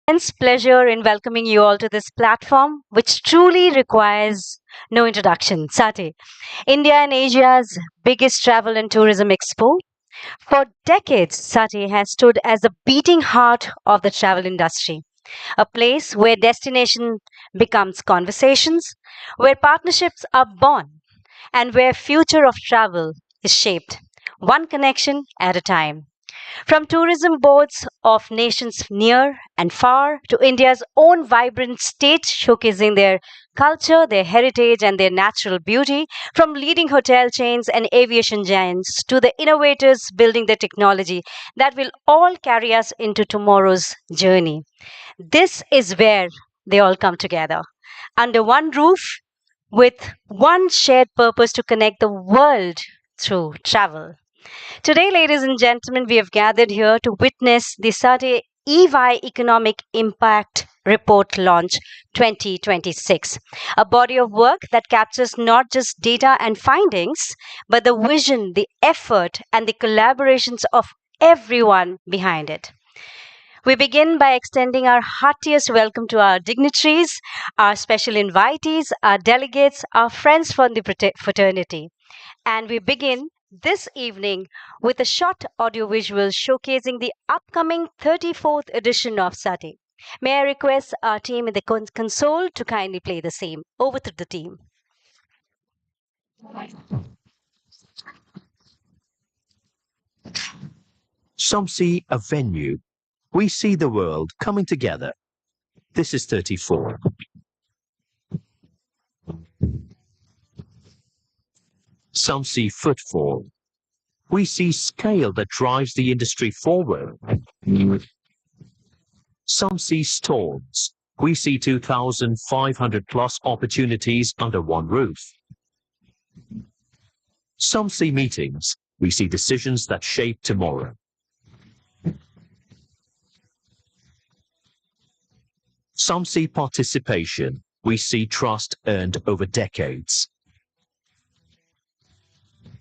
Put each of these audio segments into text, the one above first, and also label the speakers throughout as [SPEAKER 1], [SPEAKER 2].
[SPEAKER 1] Immense pleasure in welcoming you all to this platform, which truly requires no introduction. SATTE, India and Asia's biggest travel and tourism expo. For decades, SATTE has stood as the beating heart of the travel industry, a place where destination becomes conversations, where partnerships are born, and where future of travel is shaped, one connection at a time. From tourism boards of nations near and far to India's own vibrant states showcasing their culture, their heritage, and their natural beauty, from leading hotel chains and aviation giants to the innovators building the technology that will all carry us into tomorrow's journey. This is where they all come together under one roof with one shared purpose to connect the world through travel. Today, ladies and gentlemen, we have gathered here to witness the SATE EY Economic Impact Report Launch 2026, a body of work that captures not just data and findings, but the vision, the effort, and the collaborations of everyone behind it. We begin by extending our heartiest welcome to our dignitaries, our special invitees, our delegates, our friends from the fraternity. And we begin this evening with a short audiovisual showcasing the upcoming 34th edition of SATE. May I request our team in the console to kindly play the same? Over to the team.
[SPEAKER 2] Some see a venue. We see the world coming together. This is 34. Some see footfall. We see scale that drives the industry forward. Some see stalls. We see 2,500 plus opportunities under one roof. Some see meetings. We see decisions that shape tomorrow. Some see participation. We see trust earned over decades.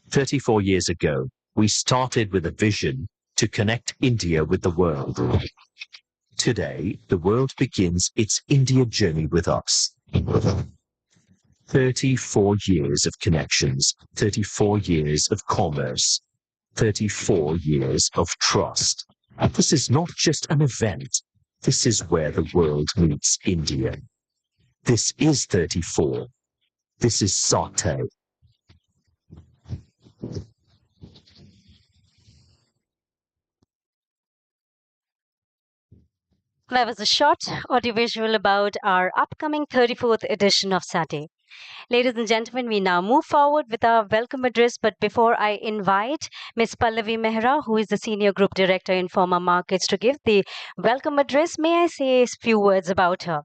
[SPEAKER 2] 34 years ago, we started with a vision to connect India with the world. Today, the world begins its India journey with us. 34 years of connections, 34 years of commerce, 34 years of trust. This is not just an event. This is where the world meets India. This is 34. This is SATTE.
[SPEAKER 1] That was a short audiovisual about our upcoming 34th edition of SATE. Ladies and gentlemen, we now move forward with our welcome address. But before I invite Ms. Pallavi Mehra, who is the Senior Group Director in Informa Markets, to give the welcome address, may I say a few words about her?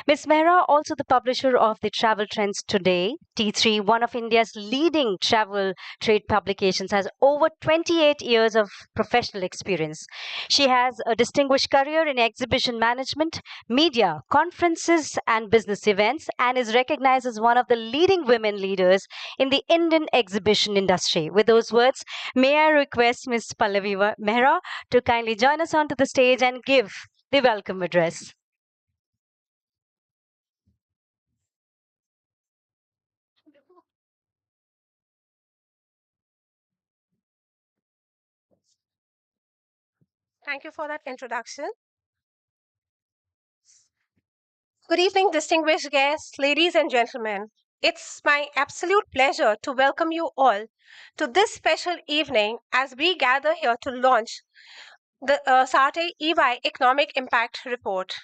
[SPEAKER 1] Ms. Mehra, also the publisher of the Travel Trends Today, T3, one of India's leading travel trade publications, has over 28 years of professional experience. She has a distinguished career in exhibition management, media, conferences, and business events, and is recognized as one of the leading women leaders in the Indian exhibition industry. With those words, may I request Ms. Pallavi Mehra to kindly join us onto the stage and give the welcome address.
[SPEAKER 3] Thank you for that introduction. Good evening, distinguished guests, ladies and gentlemen. It's my absolute pleasure to welcome you all to this special evening as we gather here to launch the SATTE EY Economic Impact Report.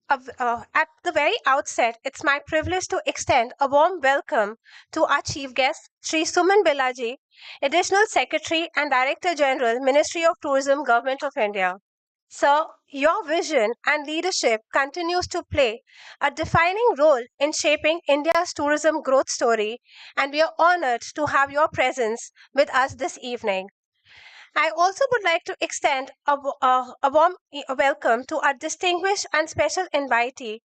[SPEAKER 3] At the very outset, it's my privilege to extend a warm welcome to our chief guest, Sri Suman Bilaji, Additional Secretary and Director General, Ministry of Tourism, Government of India. Sir, your vision and leadership continues to play a defining role in shaping India's tourism growth story, and we are honored to have your presence with us this evening. I also would like to extend a warm welcome to our distinguished and special invitee,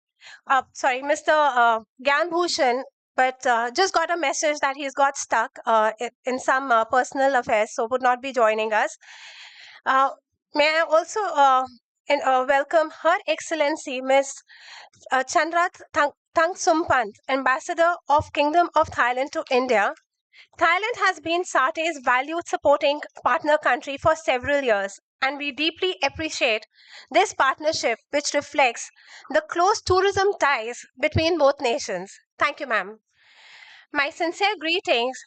[SPEAKER 3] Mr. Gyan Bhushan, but just got a message that he's got stuck in some personal affairs, so would not be joining us. Uh, may I also welcome Her Excellency Miss Chandra Thang Sumpant, Ambassador of Kingdom of Thailand to India. Thailand has been SATTE's valued supporting partner country for several years, and we deeply appreciate this partnership, which reflects the close tourism ties between both nations. Thank you, ma'am. My sincere greetings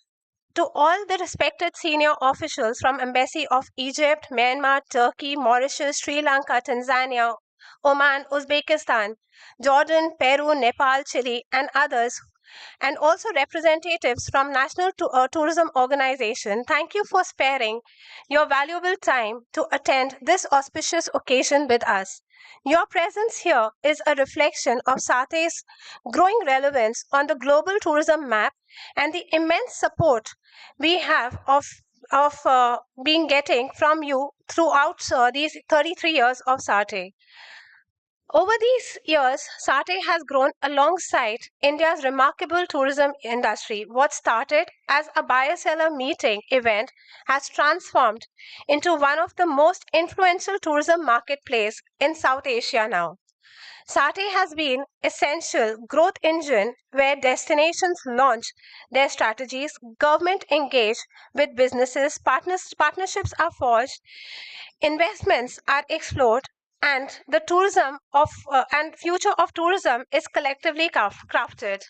[SPEAKER 3] to all the respected senior officials from Embassy of Egypt, Myanmar, Turkey, Mauritius, Sri Lanka, Tanzania, Oman, Uzbekistan, Jordan, Peru, Nepal, Chile, and others, and also representatives from National Tourism Organization. Thank you for sparing your valuable time to attend this auspicious occasion with us. Your presence here is a reflection of SATE's growing relevance on the global tourism map and the immense support we have of being getting from you throughout these 33 years of SATE. Over these years, SATE has grown alongside India's remarkable tourism industry. What started as a buyer seller meeting event has transformed into one of the most influential tourism marketplaces in South Asia now. SATE has been essential growth engine where destinations launch their strategies, government engage with businesses, partnerships are forged, investments are explored, and the tourism of and future of tourism is collectively crafted.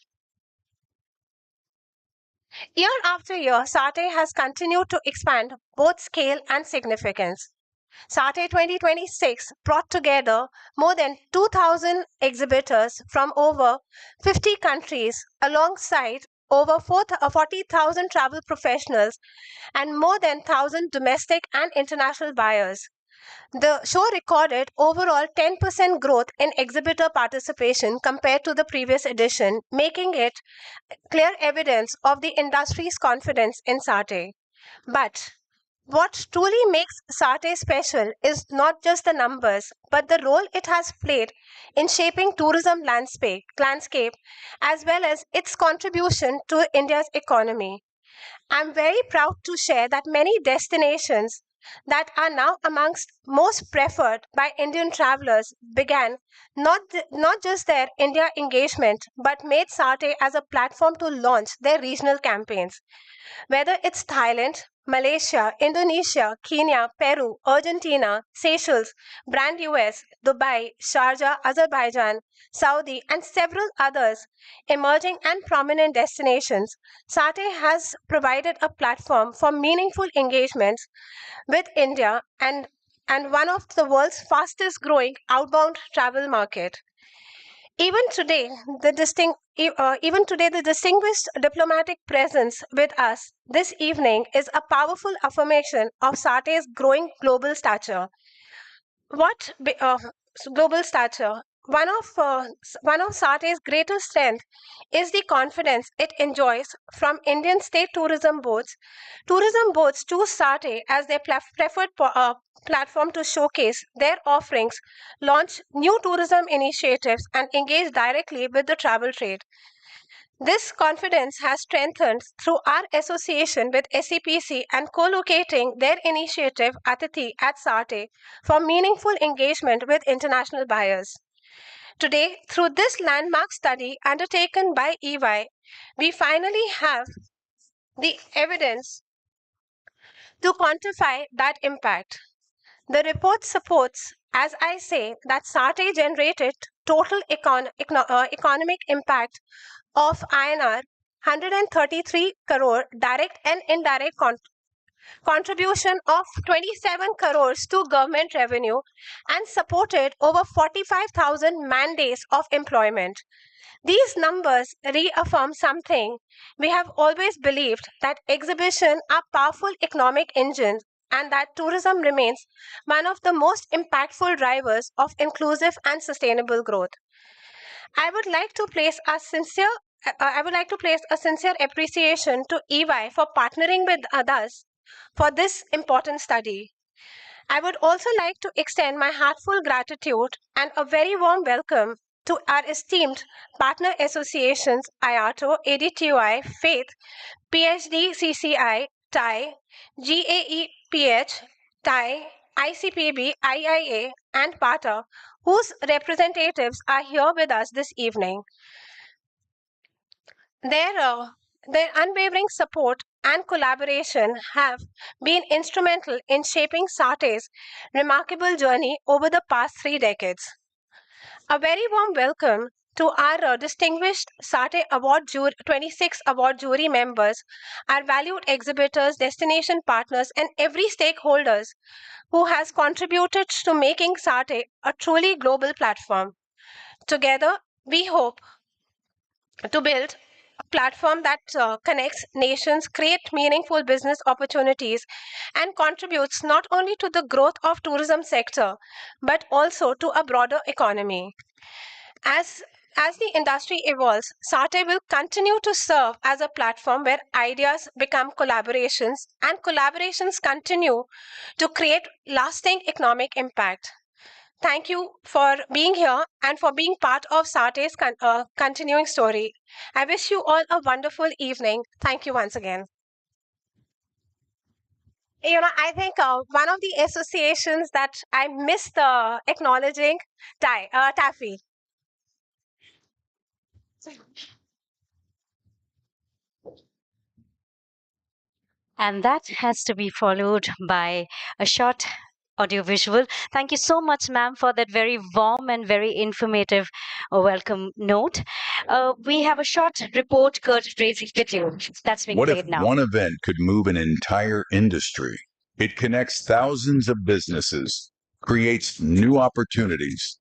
[SPEAKER 3] Year after year, SATE has continued to expand both scale and significance. SATE 2026 brought together more than 2,000 exhibitors from over 50 countries alongside over 40,000 travel professionals and more than 1,000 domestic and international buyers. The show recorded overall 10% growth in exhibitor participation compared to the previous edition, making it clear evidence of the industry's confidence in SATE. But what truly makes SATE special is not just the numbers, but the role it has played in shaping tourism landscape as well as its contribution to India's economy. I'm very proud to share that many destinations that are now amongst most preferred by Indian travelers began not just their India engagement but made SATE as a platform to launch their regional campaigns. Whether it's Thailand, Malaysia, Indonesia, Kenya, Peru, Argentina, Seychelles, Brand US, Dubai, Sharjah, Azerbaijan, Saudi, and several others emerging and prominent destinations, SATE has provided a platform for meaningful engagements with India and one of the world's fastest growing outbound travel market. Even today, even today, the distinguished diplomatic presence with us this evening is a powerful affirmation of SATE's growing global stature. What global stature? One of SATE's greatest strength is the confidence it enjoys from Indian state tourism boards. Tourism boards choose SATE as their preferred platform to showcase their offerings, launch new tourism initiatives, and engage directly with the travel trade. This confidence has strengthened through our association with SEPC and co-locating their initiative Atithi at SATE for meaningful engagement with international buyers. Today, through this landmark study undertaken by EY, we finally have the evidence to quantify that impact. The report supports, as I say, that SATE generated total economic impact of INR 133 crore direct and indirect contribution of 27 crores to government revenue and supported over 45,000 man days of employment. These numbers reaffirm something we have always believed, that exhibition are powerful economic engines and that tourism remains one of the most impactful drivers of inclusive and sustainable growth. I would like to place a sincere I would like to place a sincere appreciation to EY for partnering with us for this important study. I would also like to extend my heartfelt gratitude and a very warm welcome to our esteemed partner associations IATO, ADTUI, FAITH, PhD, CCI, TIE, GAEPH, TIE, ICPB, IIA, and PATA, whose representatives are here with us this evening. Their unwavering support and collaboration have been instrumental in shaping SATTE's remarkable journey over the past 3 decades. A very warm welcome to our distinguished SATTE Award 26 award jury members, our valued exhibitors, destination partners, and every stakeholders who has contributed to making SATTE a truly global platform. Together, we hope to build a platform that connects nations, create meaningful business opportunities, and contributes not only to the growth of tourism sector but also to a broader economy. As as the industry evolves, SATE will continue to serve as a platform where ideas become collaborations and collaborations continue to create lasting economic impact. Thank you for being here and for being part of SATE's continuing story. I wish you all a wonderful evening. Thank you once again. I think one of the associations that I missed acknowledging, Taffy.
[SPEAKER 1] And that has to be followed by a short audiovisual. Thank you so much, ma'am, for that very warm and very informative welcome note. We have a short report, Kurt Tracy, with you. That's being
[SPEAKER 4] What if
[SPEAKER 1] played now.
[SPEAKER 4] one event could move an entire industry? It connects thousands of businesses, creates new opportunities,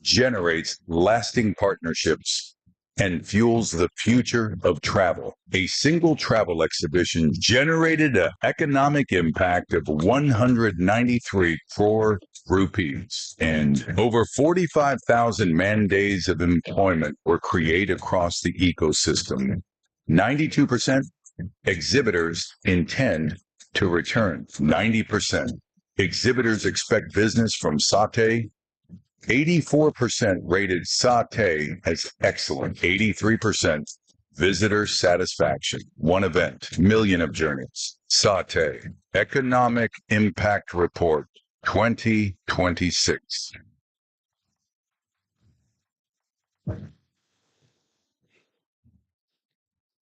[SPEAKER 4] generates lasting partnerships, and fuels the future of travel. A single travel exhibition generated an economic impact of 193 crore rupees, and over 45,000 man days of employment were created across the ecosystem. 92% exhibitors intend to return. 90% exhibitors expect business from SATTE. 84% rated SATTE as excellent. 83% visitor satisfaction. One event, million of journeys. SATTE Economic Impact Report 2026.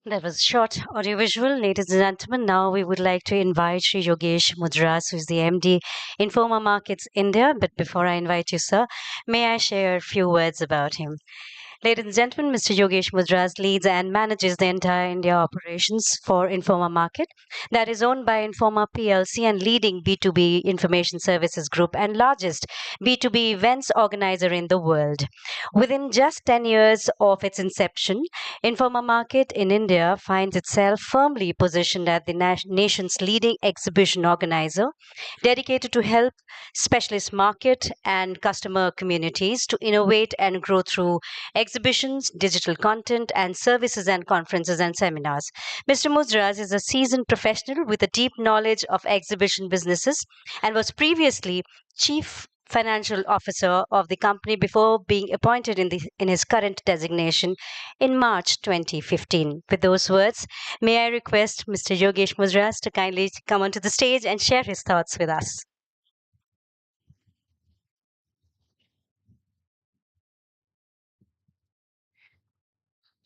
[SPEAKER 1] That was short audiovisual. Ladies and gentlemen, now we would like to invite Sri Yogesh Mudras, who is the MD, Informa Markets India. But before I invite you, sir, may I share a few words about him? Ladies and gentlemen, Mr. Yogesh Mudras leads and manages the entire India operations for Informa Market, that is owned by Informa PLC and leading B2B information services group and largest B2B events organizer in the world. Within just 10 years of its inception, Informa Market in India finds itself firmly positioned as the nation's leading exhibition organizer, dedicated to help specialist market and customer communities to innovate and grow through exhibitions, digital content, and services and conferences and seminars. Mr. Mudras is a seasoned professional with a deep knowledge of exhibition businesses and was previously Chief Financial Officer of the company before being appointed in his current designation in March 2015. With those words, may I request Mr. Yogesh Mudras to kindly come onto the stage and share his thoughts with us.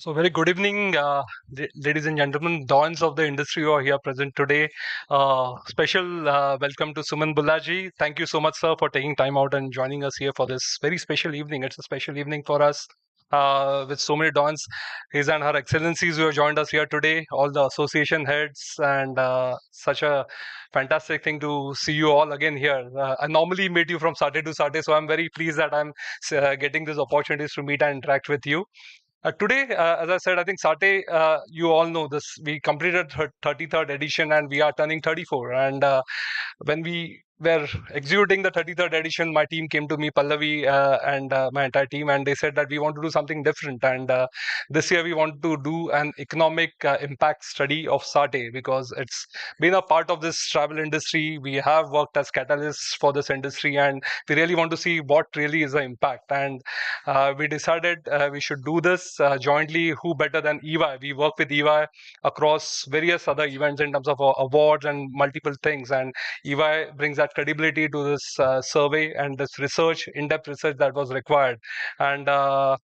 [SPEAKER 5] So, very good evening, ladies and gentlemen, dons of the industry who are here present today. Special welcome to Suman Bullaji. Thank you so much, sir, for taking time out and joining us here for this very special evening. It's a special evening for us with so many dons. His and Her Excellencies who have joined us here today, all the association heads, and such a fantastic thing to see you all again here. I normally meet you from SATTE to SATTE, so I'm very pleased that I'm getting these opportunities to meet and interact with you. Today, as I said, I think SATTE, you all know this, we completed 33rd edition and we are turning 34. And when we were executing the 33rd edition, my team came to me, Pallavi, and my entire team, and they said that we want to do something different. And this year we want to do an economic impact study of SATTE, because it's been a part of this travel industry. We have worked as catalysts for this industry, and we really want to see what really is the impact. And we decided we should do this jointly. Who better than EY? We work with EY across various other events in terms of awards and multiple things. And EY brings that credibility to this survey and this research, in-depth research that was required. And that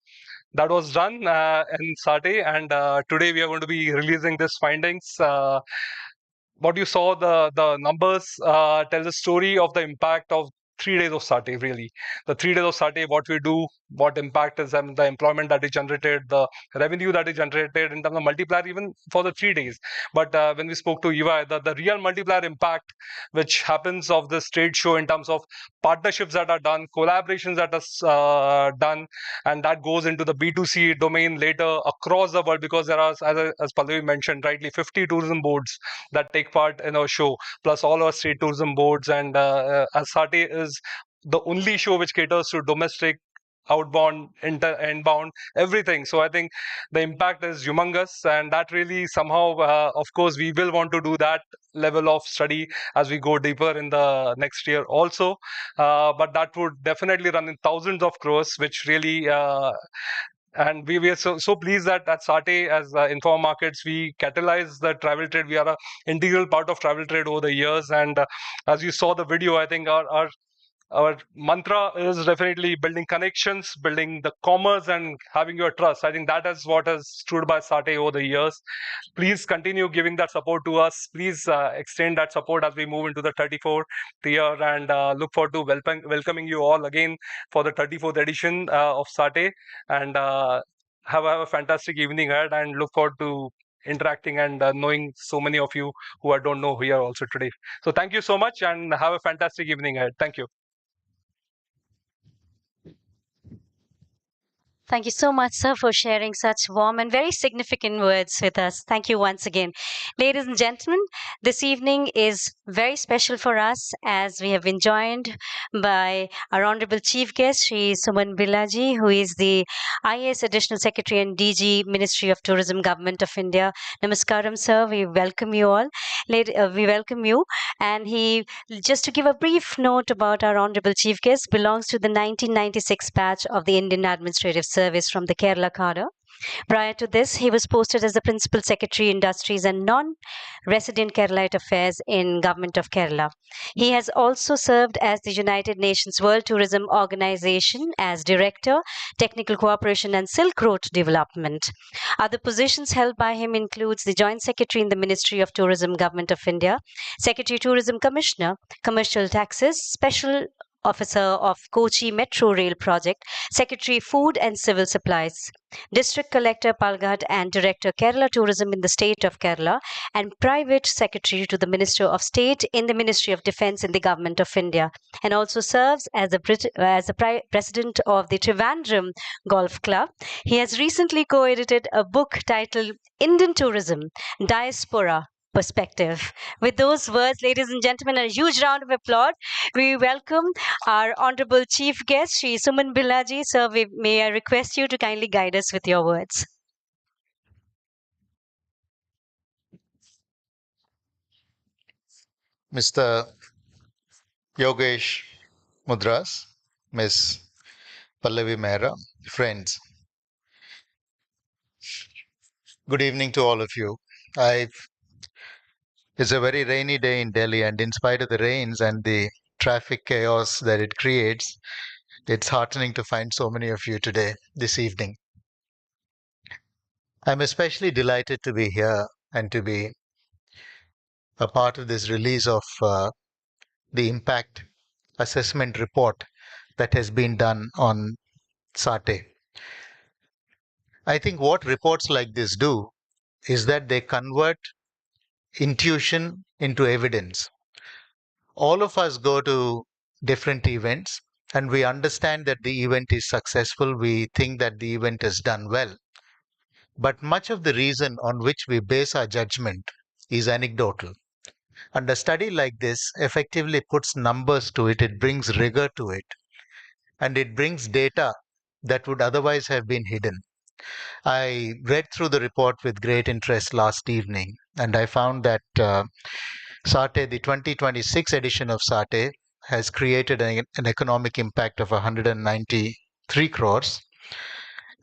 [SPEAKER 5] was done in SATTE, and today we are going to be releasing these findings. What you saw, the numbers tell the story of the impact of 3 days of SATTE, really. The 3 days of SATTE, what we do, what impact is, and the employment that is generated, the revenue that is generated in terms of multiplier, even for the 3 days. But when we spoke to EY, the real multiplier impact which happens of this trade show in terms of partnerships that are done, collaborations that are done, and that goes into the B2C domain later across the world, because there are, as Pallavi mentioned rightly, 50 tourism boards that take part in our show, plus all our state tourism boards. And as SATTE is the only show which caters to domestic, outbound, inbound, everything. So I think the impact is humongous, and that really somehow, of course, we will want to do that level of study as we go deeper in the next year also. But that would definitely run in thousands of crores, which really and we are so pleased that at SATTE, as Informa Markets, we catalyze the travel trade. We are an integral part of travel trade over the years. And as you saw the video, I think our mantra is definitely building connections, building the commerce, and having your trust. I think that is what has stood by SATTE over the years. Please continue giving that support to us. Please extend that support as we move into the 34th year, and look forward to welcoming you all again for the 34th edition of SATTE. And have a fantastic evening ahead, and look forward to interacting and knowing so many of you who I don't know here also today. So thank you so much, and have a fantastic evening ahead. Thank you.
[SPEAKER 1] Thank you so much, sir, for sharing such warm and very significant words with us. Thank you once again. Ladies and gentlemen, this evening is very special for us, as we have been joined by our Honorable Chief Guest, Sri Suman Bilaji, who is the IAS Additional Secretary and DG, Ministry of Tourism, Government of India. Namaskaram, sir. We welcome you all. We welcome you. And he, just to give a brief note about our Honorable Chief Guest, belongs to the 1996 batch of the Indian Administrative Service from the Kerala cadre. Prior to this, he was posted as the Principal Secretary, Industries and Non-Resident Keralite Affairs in Government of Kerala. He has also served as the United Nations World Tourism Organization as Director, Technical Cooperation and Silk Road Development. Other positions held by him includes the Joint Secretary in the Ministry of Tourism, Government of India, Secretary Tourism Commissioner, Commercial Taxes, Special Officer of Kochi Metro Rail Project, Secretary Food and Civil Supplies, District Collector Palghat and Director Kerala Tourism in the State of Kerala, and Private Secretary to the Minister of State in the Ministry of Defence in the Government of India, and also serves as the President of the Trivandrum Golf Club. He has recently co-edited a book titled Indian Tourism, Diaspora Perspective. With those words, ladies and gentlemen, a huge round of applause. We welcome our Honorable Chief Guest, Sri Suman Bilaji. Sir, may I request you to kindly guide us with your words.
[SPEAKER 6] Mr. Yogesh Mudras, Ms. Pallavi Mehra, friends. Good evening to all of you. It's a very rainy day in Delhi, and in spite of the rains and the traffic chaos that it creates, it's heartening to find so many of you today, this evening. I'm especially delighted to be here and to be a part of this release of the impact assessment report that has been done on SATTE. I think what reports like this do is that they convert intuition into evidence. All of us go to different events and we understand that the event is successful. We think that the event is done well. But much of the reason on which we base our judgment is anecdotal. And a study like this effectively puts numbers to it, it brings rigor to it, and it brings data that would otherwise have been hidden. I read through the report with great interest last evening, and I found that SATTE, the 2026 edition of SATTE, has created an economic impact of 193 crores,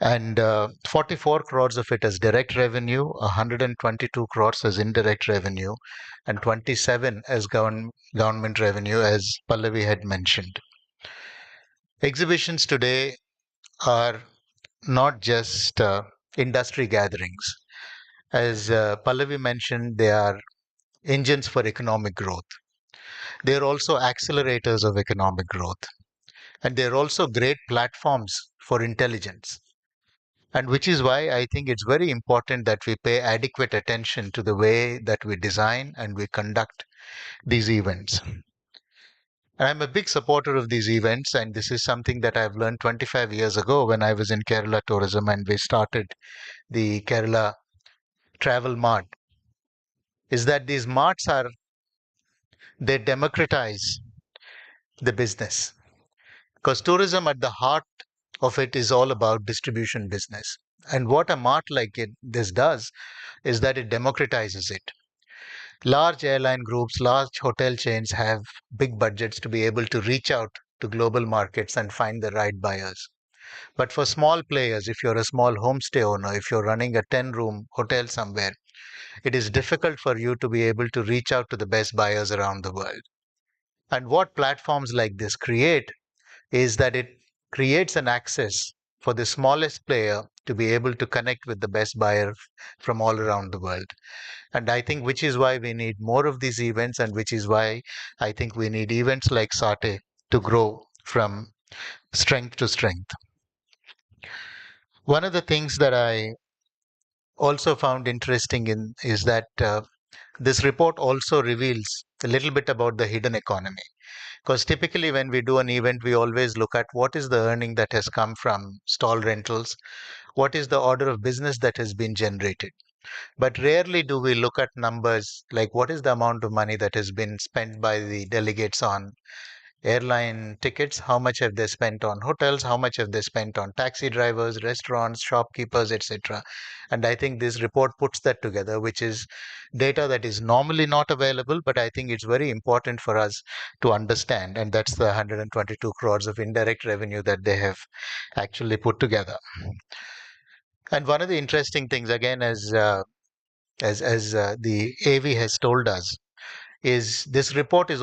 [SPEAKER 6] and 44 crores of it as direct revenue, 122 crores as indirect revenue, and 27 as government revenue, as Pallavi had mentioned. Exhibitions today are not just industry gatherings. As Pallavi mentioned, they are engines for economic growth. They are also accelerators of economic growth. And they're also great platforms for intelligence. And which is why I think it's very important that we pay adequate attention to the way that we design and we conduct these events. And I'm a big supporter of these events, and this is something that I've learned 25 years ago when I was in Kerala Tourism and we started the Kerala Travel Mart, is that these marts they democratize the business. Because tourism at the heart of it is all about distribution business. And what a mart like this does is that it democratizes it. Large airline groups, large hotel chains have big budgets to be able to reach out to global markets and find the right buyers. But for small players, if you're a small homestay owner, if you're running a 10-room hotel somewhere, it is difficult for you to be able to reach out to the best buyers around the world. And what platforms like this create is that it creates an access for the smallest player to be able to connect with the best buyer from all around the world. And I think which is why we need more of these events, and which is why I think we need events like SATTE to grow from strength to strength. One of the things that I also found interesting in is that this report also reveals a little bit about the hidden economy. Because typically, when we do an event, we always look at what is the earning that has come from stall rentals, what is the order of business that has been generated. But rarely do we look at numbers like what is the amount of money that has been spent by the delegates on airline tickets, how much have they spent on hotels, how much have they spent on taxi drivers, restaurants, shopkeepers, etc. And I think this report puts that together, which is data that is normally not available, but I think it's very important for us to understand. And that's the 122 crores of indirect revenue that they have actually put together. And one of the interesting things, again, as the AV has told us, is this report is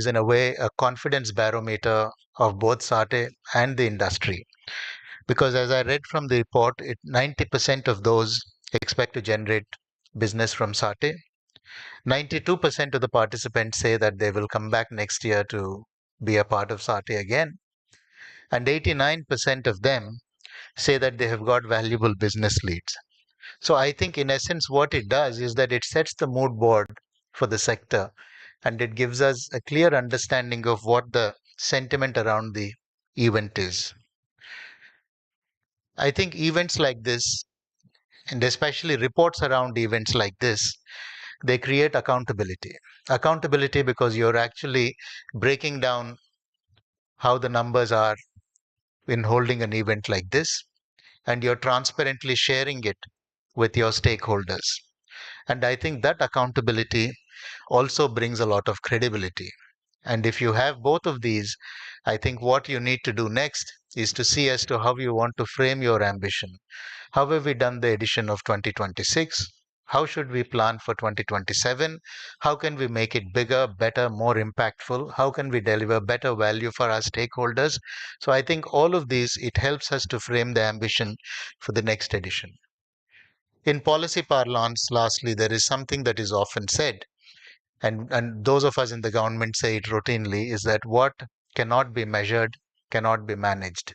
[SPEAKER 6] in a way a confidence barometer of both SATTE and the industry. Because as I read from the report, 90% of those expect to generate business from SATTE. 92% of the participants say that they will come back next year to be a part of SATTE again. And 89% of them say that they have got valuable business leads. So I think in essence what it does is that it sets the mood board for the sector, and it gives us a clear understanding of what the sentiment around the event is. I think events like this, and especially reports around events like this, they create accountability. Accountability because you're actually breaking down how the numbers are in holding an event like this, and you're transparently sharing it with your stakeholders. And I think that accountability also brings a lot of credibility. And if you have both of these, I think what you need to do next is to see as to how you want to frame your ambition. How have we done the edition of 2026? How should we plan for 2027? How can we make it bigger, better, more impactful? How can we deliver better value for our stakeholders? So I think all of these, it helps us to frame the ambition for the next edition. In policy parlance, lastly, there is something that is often said, and those of us in the government say it routinely, is that what cannot be measured cannot be managed.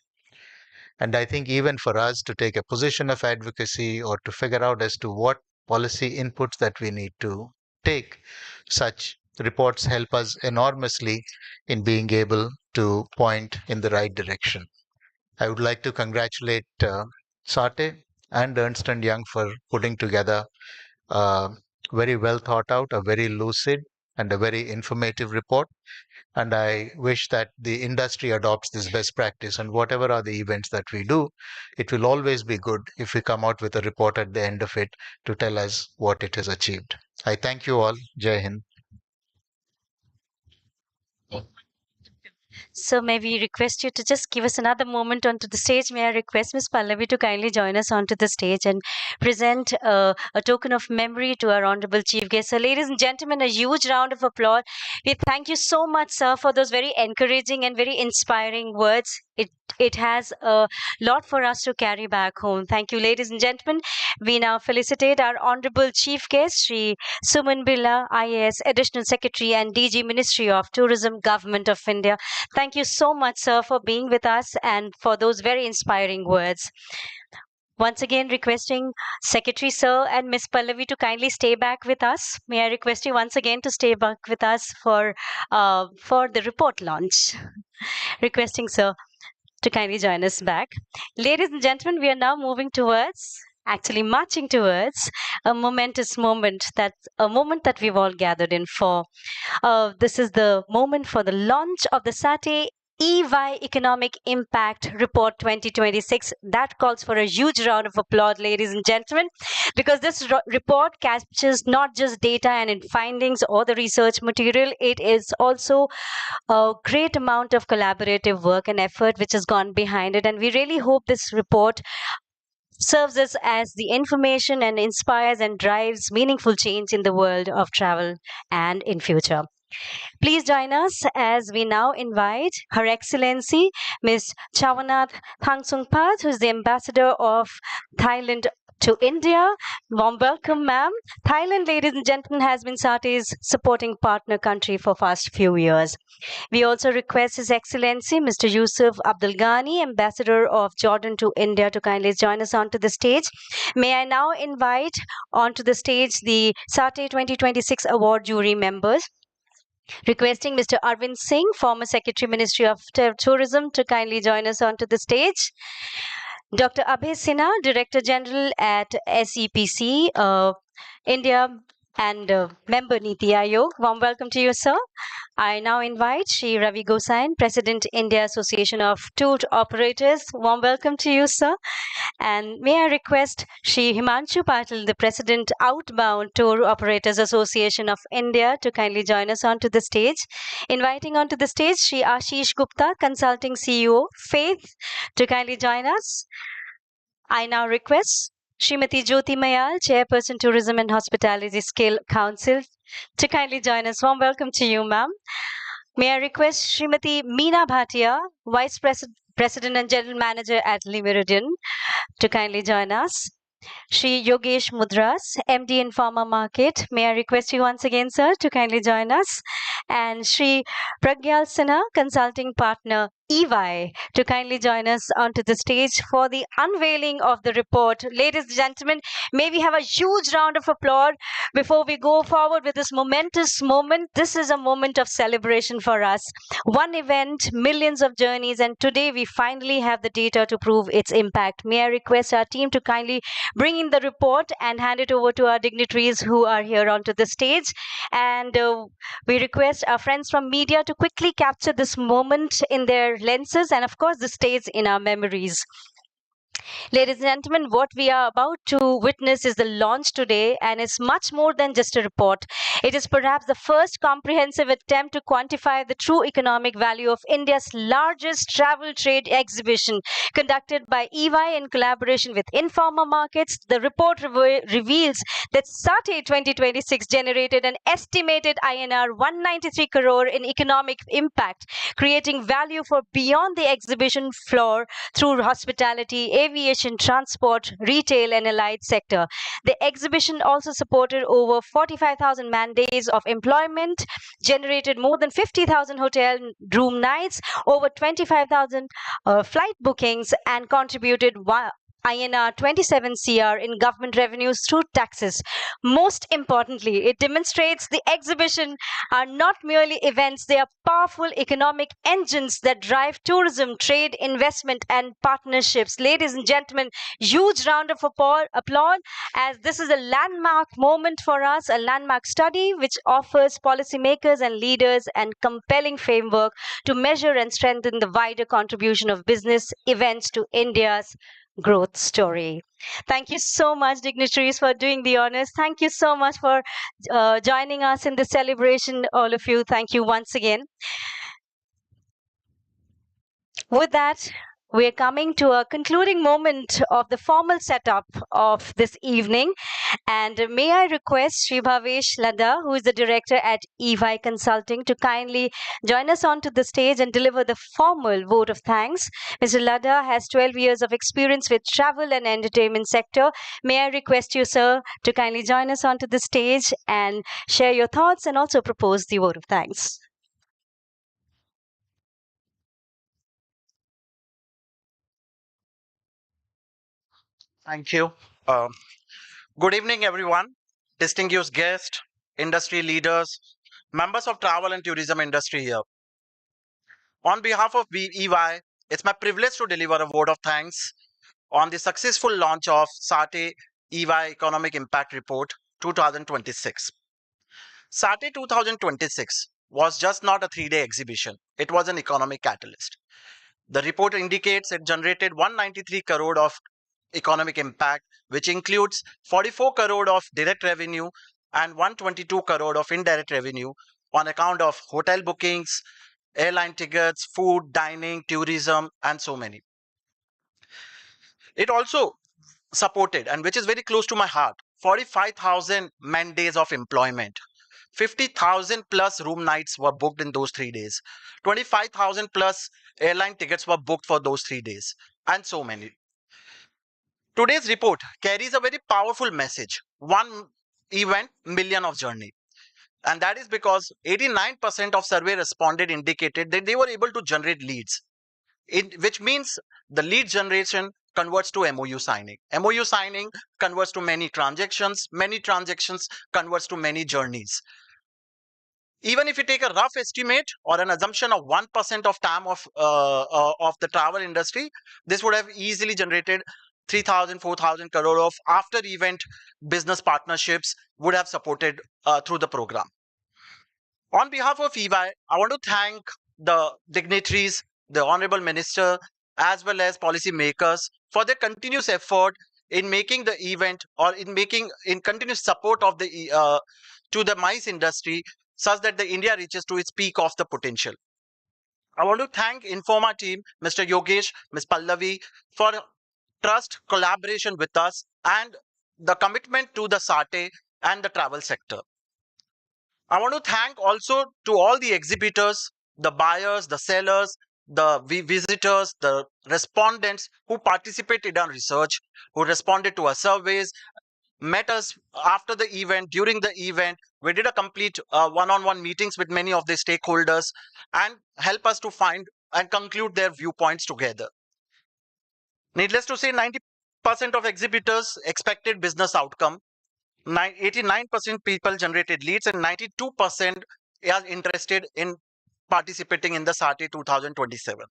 [SPEAKER 6] And I think even for us to take a position of advocacy or to figure out as to what policy inputs that we need to take, such reports help us enormously in being able to point in the right direction. I would like to congratulate SATTE and Ernst& Young for putting together a very well thought out, a very lucid and a very informative report. And I wish that the industry adopts this best practice. And whatever are the events that we do, it will always be good if we come out with a report at the end of it to tell us what it has achieved. I thank you all. Jai Hind.
[SPEAKER 1] So may we request you to just give us another moment onto the stage. May I request Ms. Pallavi to kindly join us onto the stage and present a token of memory to our Honorable Chief Guest. So ladies and gentlemen, a huge round of applause. We thank you so much, sir, for those very encouraging and very inspiring words. It has a lot for us to carry back home. Thank you, ladies and gentlemen. We now felicitate our Honorable Chief Guest, Sri Suman Birla, IAS, Additional Secretary and DG, Ministry of Tourism, Government of India. Thank you so much, sir, for being with us and for those very inspiring words. Once again, requesting Secretary Sir and Ms. Pallavi to kindly stay back with us. May I request you once again to stay back with us for the report launch. Requesting Sir to kindly join us back. Ladies and gentlemen, we are now moving towards, actually marching towards, a momentous moment, a moment that we've all gathered in for. This is the moment for the launch of the SATTE EY Economic Impact Report 2026. That calls for a huge round of applause, ladies and gentlemen, because this report captures not just data and findings or the research material, it is also a great amount of collaborative work and effort which has gone behind it. And we really hope this report serves us as the information and inspires and drives meaningful change in the world of travel and in future. Please join us as we now invite Her Excellency Ms. Chawanath Thangsungpat, who is the Ambassador of Thailand to India. Warm welcome, ma'am. Thailand, ladies and gentlemen, has been SATTE's supporting partner country for past few years. We also request His Excellency Mr. Yusuf Abdul Ghani, Ambassador of Jordan to India, to kindly join us onto the stage. May I now invite onto the stage the SATTE 2026 award jury members. Requesting Mr. Arvind Singh, former Secretary Ministry of Tourism, to kindly join us onto the stage. Dr. Abhay Sinha, Director General at SEPC, India, and member Niti Aayog. Warm welcome to you, sir. I now invite Shri Ravi Gosain, President, India Association of Tour Operators. Warm welcome to you, sir. And may I request Shri Himanshu Patil, the President, Outbound Tour Operators Association of India, to kindly join us onto the stage. Inviting onto the stage Shri Ashish Gupta, Consulting CEO, Faith, to kindly join us. I now request Srimati Jyoti Mayal, Chairperson, Tourism and Hospitality Skill Council, to kindly join us. Warm welcome to you, ma'am. May I request Srimati Meena Bhatia, Vice President and General Manager at Le Meridian, to kindly join us. Shri Yogesh Mudras, MD in Pharma Market. May I request you once again, sir, to kindly join us. And Shri Pragyal Sinha, Consulting Partner, EY, to kindly join us onto the stage for the unveiling of the report. Ladies and gentlemen, may we have a huge round of applause before we go forward with this momentous moment. This is a moment of celebration for us. One event, millions of journeys, and today we finally have the data to prove its impact. May I request our team to kindly bring in the report and hand it over to our dignitaries who are here onto the stage. And we request our friends from media to quickly capture this moment in their lenses, and of course this stays in our memories. Ladies and gentlemen, what we are about to witness is the launch today, and it's much more than just a report. It is perhaps the first comprehensive attempt to quantify the true economic value of India's largest travel trade exhibition, conducted by EY in collaboration with Informa Markets. The report reveals that SATTE 2026 generated an estimated INR 193 crore in economic impact, creating value for beyond the exhibition floor through hospitality, aviation, transport, retail, and allied sector. The exhibition also supported over 45,000 man days of employment, generated more than 50,000 hotel room nights, over 25,000 flight bookings, and contributed INR 27 CR in government revenues through taxes. Most importantly, it demonstrates the exhibition are not merely events, they are powerful economic engines that drive tourism, trade, investment, and partnerships. Ladies and gentlemen, huge round of applause as this is a landmark moment for us, a landmark study which offers policymakers and leaders and compelling framework to measure and strengthen the wider contribution of business events to India's growth story. Thank you so much, dignitaries, for doing the honors. Thank you so much for joining us in this celebration, all of you. Thank you once again. With that, we're coming to a concluding moment of the formal setup of this evening. And may I request Sri Bhavesh Ladda, who is the director at EY Consulting, to kindly join us onto the stage and deliver the formal vote of thanks. Mr. Ladda has 12 years of experience with travel and entertainment sector. May I request you, sir, to kindly join us onto the stage and share your thoughts and also propose the vote of thanks.
[SPEAKER 7] Thank you. Good evening, everyone. Distinguished guests, industry leaders, members of travel and tourism industry here. On behalf of EY, it's my privilege to deliver a vote of thanks on the successful launch of SATTE EY Economic Impact Report 2026. SATTE 2026 was just not a 3-day exhibition. It was an economic catalyst. The report indicates it generated 193 crore of economic impact, which includes 44 crore of direct revenue and 122 crore of indirect revenue on account of hotel bookings, airline tickets, food, dining, tourism, and so many. It also supported, and which is very close to my heart, 45,000 man days of employment. 50,000 plus room nights were booked in those 3 days. 25,000 plus airline tickets were booked for those 3 days, and so many. Today's report carries a very powerful message. One event, million of journey. And that is because 89% of survey responded indicated that they were able to generate leads, which means the lead generation converts to MOU signing. MOU signing converts to many transactions converts to many journeys. Even if you take a rough estimate or an assumption of 1% of TAM of the travel industry, this would have easily generated 3,000, 4,000 crore of after event business partnerships would have supported through the program. On behalf of EY, I want to thank the dignitaries, the Honorable Minister, as well as policy makers for their continuous effort in making the event or in continuous support of the to the MICE industry such that the India reaches to its peak of the potential. I want to thank Informa team, Mr. Yogesh, Ms. Pallavi, for trust, collaboration with us, and the commitment to the SATTE and the travel sector. I want to thank also to all the exhibitors, the buyers, the sellers, the visitors, the respondents who participated on research, who responded to our surveys, met us after the event, during the event. We did a complete one-on-one meetings with many of the stakeholders and help us to find and conclude their viewpoints together. Needless to say, 90% of exhibitors expected business outcome. 89% people generated leads and 92% are interested in participating in the SATTE 2027.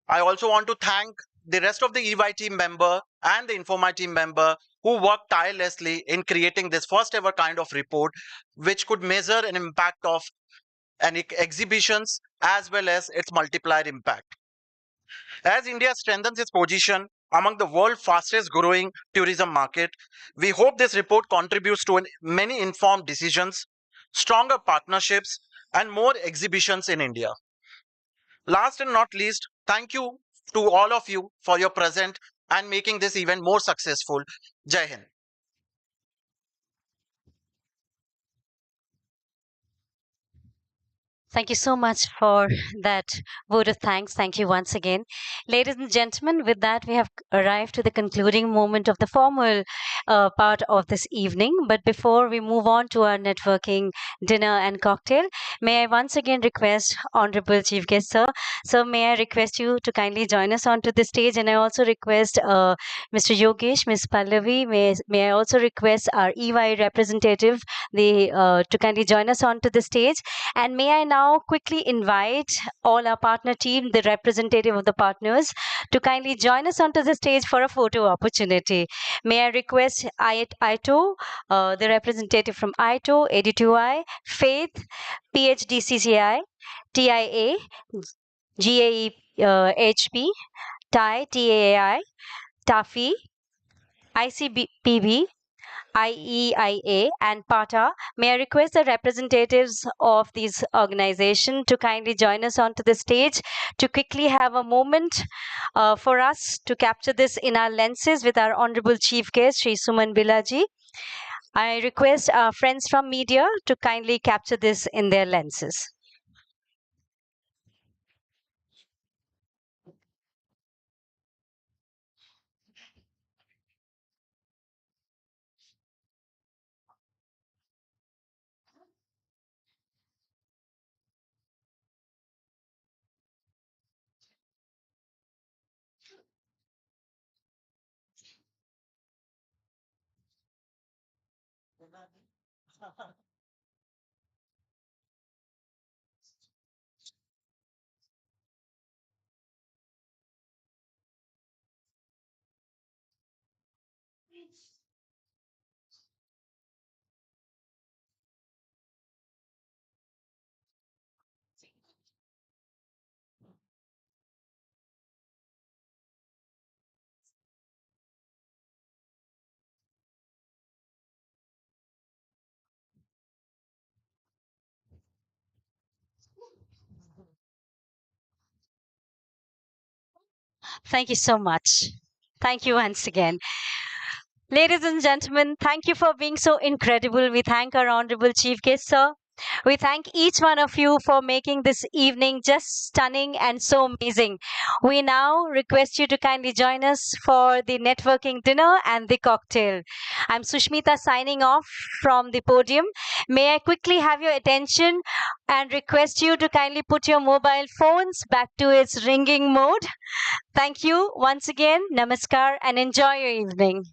[SPEAKER 7] I also want to thank the rest of the EY team member and the Informa team member who worked tirelessly in creating this first ever kind of report, which could measure an impact of exhibitions as well as its multiplier impact. As India strengthens its position among the world's fastest growing tourism market, we hope this report contributes to many informed decisions, stronger partnerships, and more exhibitions in India. Last and not least, thank you to all of you for your presence and making this event more successful. Jai Hind.
[SPEAKER 1] Thank you so much for that vote of thanks. Thank you once again. Ladies and gentlemen, with that, we have arrived to the concluding moment of the formal part of this evening. But before we move on to our networking dinner and cocktail, may I once again request Honorable Chief Guest, sir. Sir, may I request you to kindly join us onto the stage? And I also request Mr. Yogesh, Ms. Pallavi, may I also request our EY representative to kindly join us onto the stage. And may I now quickly invite all our partner team, the representative of the partners, to kindly join us onto the stage for a photo opportunity. May I request ITO, the representative from ITO, AD2I, Faith, PHDCCI, TIA, GAE HP, TAI, TAI, TAFI, ICPB, IEIA and PATA. May I request the representatives of these organizations to kindly join us onto the stage to quickly have a moment for us to capture this in our lenses with our Honorable Chief Guest, Sri Suman Bilaji. I request our friends from media to kindly capture this in their lenses. Thank you so much. Thank you once again. Ladies and gentlemen, thank you for being so incredible. We thank our Honorable Chief Guest, sir. We thank each one of you for making this evening just stunning and so amazing. We now request you to kindly join us for the networking dinner and the cocktail. I'm Sushmita signing off from the podium. May I quickly have your attention and request you to kindly put your mobile phones back to its ringing mode. Thank you once again. Namaskar and enjoy your evening.